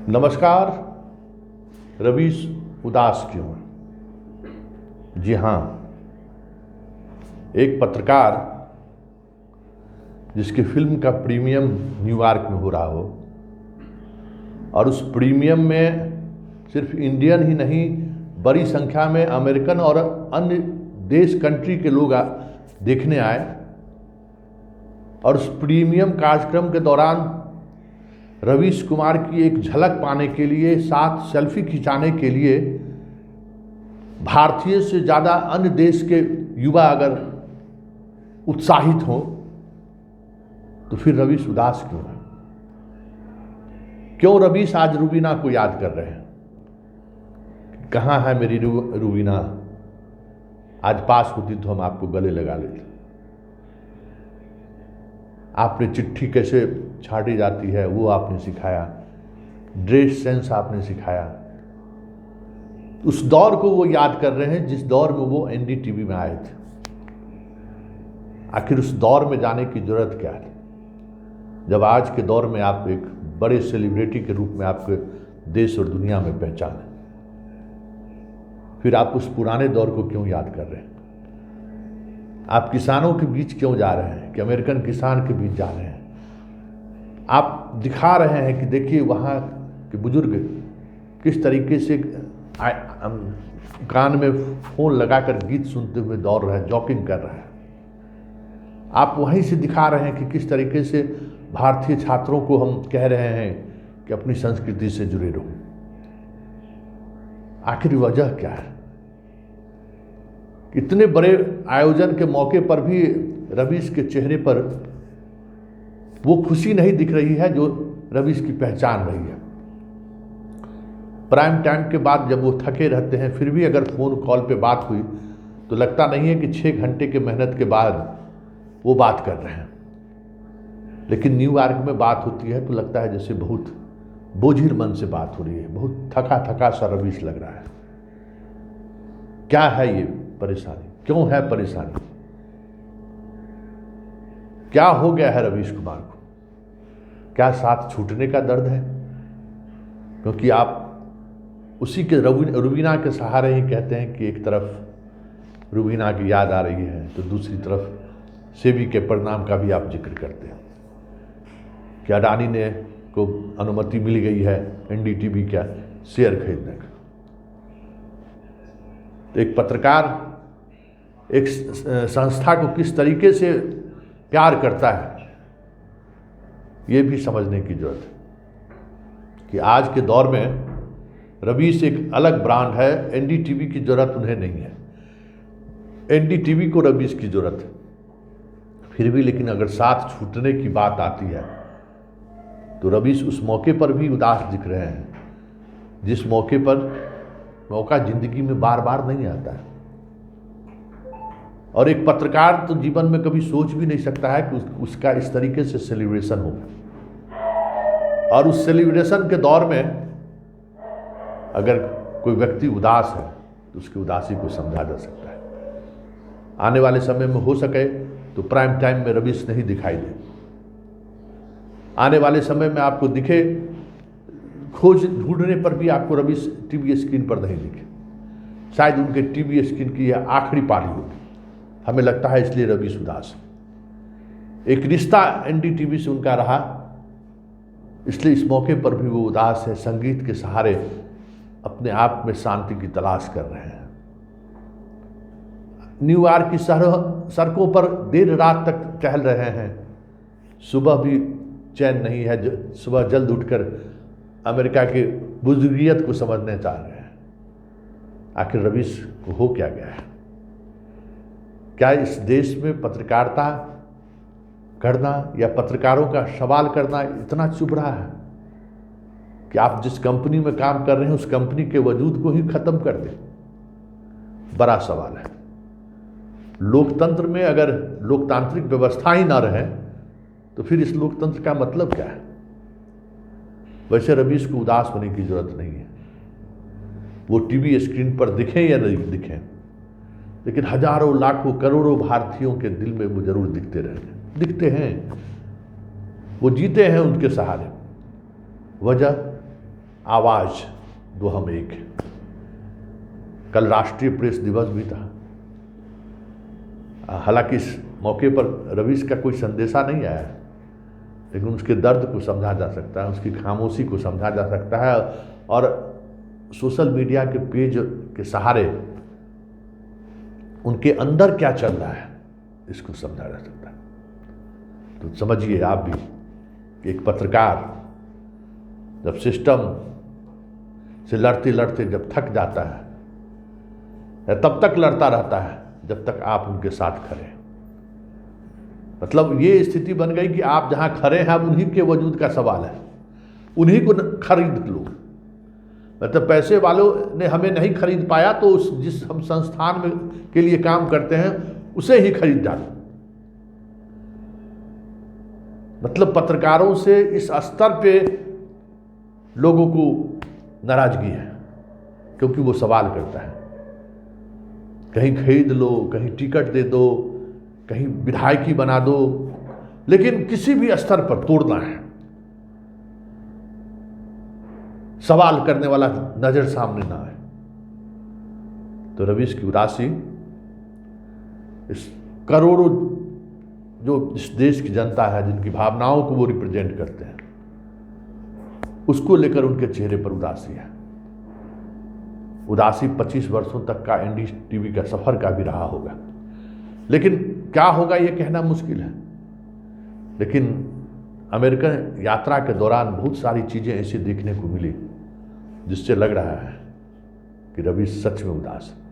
नमस्कार। रवीश उदास क्यों? जी हाँ, एक पत्रकार जिसकी फिल्म का प्रीमियम न्यूयॉर्क में हो रहा हो और उस प्रीमियम में सिर्फ इंडियन ही नहीं, बड़ी संख्या में अमेरिकन और अन्य देश कंट्री के लोग देखने आए और उस प्रीमियम कार्यक्रम के दौरान रवीश कुमार की एक झलक पाने के लिए, साथ सेल्फी खिंचाने के लिए भारतीय से ज़्यादा अन्य देश के युवा अगर उत्साहित हों तो फिर रवीश उदास क्यों है? क्यों रवीश आज रूबीना को याद कर रहे हैं? कहाँ है मेरी रूबीना? आज पास होती तो हम आपको गले लगा लेते। आपने चिट्ठी कैसे छाटी जाती है वो आपने सिखाया, ड्रेस सेंस आपने सिखाया। उस दौर को वो याद कर रहे हैं जिस दौर में वो एनडीटीवी में आए थे। आखिर उस दौर में जाने की जरूरत क्या है जब आज के दौर में आप एक बड़े सेलिब्रिटी के रूप में आपके देश और दुनिया में पहचान है? फिर आप उस पुराने दौर को क्यों याद कर रहे हैं? आप किसानों के बीच क्यों जा रहे हैं कि अमेरिकन किसान के बीच जा रहे हैं? आप दिखा रहे हैं कि देखिए वहाँ के बुजुर्ग किस तरीके से कान में फ़ोन लगाकर गीत सुनते हुए दौड़ रहे हैं, जॉगिंग कर रहे हैं। आप वहीं से दिखा रहे हैं कि किस तरीके से भारतीय छात्रों को हम कह रहे हैं कि अपनी संस्कृति से जुड़े रहो। आखिर वजह क्या है? इतने बड़े आयोजन के मौके पर भी रवीश के चेहरे पर वो खुशी नहीं दिख रही है जो रवीश की पहचान रही है। प्राइम टाइम के बाद जब वो थके रहते हैं फिर भी अगर फ़ोन कॉल पे बात हुई तो लगता नहीं है कि 6 घंटे के मेहनत के बाद वो बात कर रहे हैं। लेकिन न्यूयॉर्क में बात होती है तो लगता है जैसे बहुत बोझिल मन से बात हो रही है, बहुत थका थका सा रवीश लग रहा है। क्या है ये परेशानी? क्यों है परेशानी? क्या हो गया है रवीश कुमार को? क्या साथ छूटने का दर्द है? क्योंकि आप उसी के रूबीना के सहारे ही कहते हैं कि एक तरफ रूबीना की याद आ रही है तो दूसरी तरफ सेबी के परिणाम का भी आप जिक्र करते हैं कि अडानी ने को अनुमति मिल गई है एनडीटीवी का शेयर खरीदने का। तो एक पत्रकार एक संस्था को किस तरीके से प्यार करता है ये भी समझने की जरूरत है कि आज के दौर में रवीश एक अलग ब्रांड है। एनडीटीवी की जरूरत उन्हें नहीं है, एनडीटीवी को रवीश की जरूरत है। फिर भी लेकिन अगर साथ छूटने की बात आती है तो रवीश उस मौके पर भी उदास दिख रहे हैं जिस मौके पर मौका जिंदगी में बार बार नहीं आता है। और एक पत्रकार तो जीवन में कभी सोच भी नहीं सकता है कि उसका इस तरीके से सेलिब्रेशन हो। और उस सेलिब्रेशन के दौर में अगर कोई व्यक्ति उदास है तो उसकी उदासी को समझा जा सकता है। आने वाले समय में हो सके तो प्राइम टाइम में रवीश नहीं दिखाई दे, आने वाले समय में आपको दिखे, खोज ढूंढने पर भी आपको रवीश टीवी स्क्रीन पर नहीं दिखे। शायद उनके टीवी स्क्रीन की यह आखिरी पारी होगी, हमें लगता है, इसलिए रवीश उदास है। एक रिश्ता एनडीटीवी से उनका रहा, इसलिए इस मौके पर भी वो उदास है। संगीत के सहारे अपने आप में शांति की तलाश कर रहे हैं। न्यूयॉर्क की सड़कों पर देर रात तक टहल रहे हैं, सुबह भी चैन नहीं है। सुबह जल्द उठकर अमेरिका की बुजुर्गियत को समझने चाह रहे हैं। आखिर रवीश को हो क्या गया है? क्या इस देश में पत्रकारिता करना या पत्रकारों का सवाल करना इतना चुभ रहा है कि आप जिस कंपनी में काम कर रहे हैं उस कंपनी के वजूद को ही खत्म कर दें? बड़ा सवाल है। लोकतंत्र में अगर लोकतांत्रिक व्यवस्था ही ना रहे तो फिर इस लोकतंत्र का मतलब क्या है? वैसे रवीश को उदास होने की जरूरत नहीं है। वो टीवी स्क्रीन पर दिखें या नहीं दिखें, लेकिन हजारों लाखों करोड़ों भारतीयों के दिल में वो जरूर दिखते हैं। वो जीते हैं उनके सहारे। वजह आवाज दो हम एक हैं। कल राष्ट्रीय प्रेस दिवस भी था। हालांकि इस मौके पर रवीश का कोई संदेशा नहीं आया, लेकिन उसके दर्द को समझा जा सकता है, उसकी खामोशी को समझा जा सकता है, और सोशल मीडिया के पेज के सहारे उनके अंदर क्या चल रहा है इसको समझा जा सकता है। तो समझिए आप भी कि एक पत्रकार जब सिस्टम से लड़ते लड़ते जब थक जाता है, तब तक लड़ता रहता है जब तक आप उनके साथ खड़े हैं। मतलब ये स्थिति बन गई कि आप जहां खड़े हैं अब उन्हीं के वजूद का सवाल है, उन्हीं को खरीद लो। मतलब पैसे वालों ने हमें नहीं खरीद पाया तो उस जिस हम संस्थान में के लिए काम करते हैं उसे ही खरीद डालो। मतलब पत्रकारों से इस स्तर पे लोगों को नाराजगी है, क्योंकि वो सवाल करता है, कहीं खरीद लो, कहीं टिकट दे दो, कहीं विधायकी बना दो, लेकिन किसी भी स्तर पर तोड़ना है। सवाल करने वाला नजर सामने ना आए। तो रवीश की उदासी इस करोड़ों जो इस देश की जनता है, जिनकी भावनाओं को वो रिप्रेजेंट करते हैं, उसको लेकर उनके चेहरे पर उदासी है। उदासी 25 वर्षों तक का एनडीटीवी का सफर का भी रहा होगा, लेकिन क्या होगा ये कहना मुश्किल है। लेकिन अमेरिकन यात्रा के दौरान बहुत सारी चीजें ऐसी देखने को मिली जिससे लग रहा है कि रवीश सच में उदास है।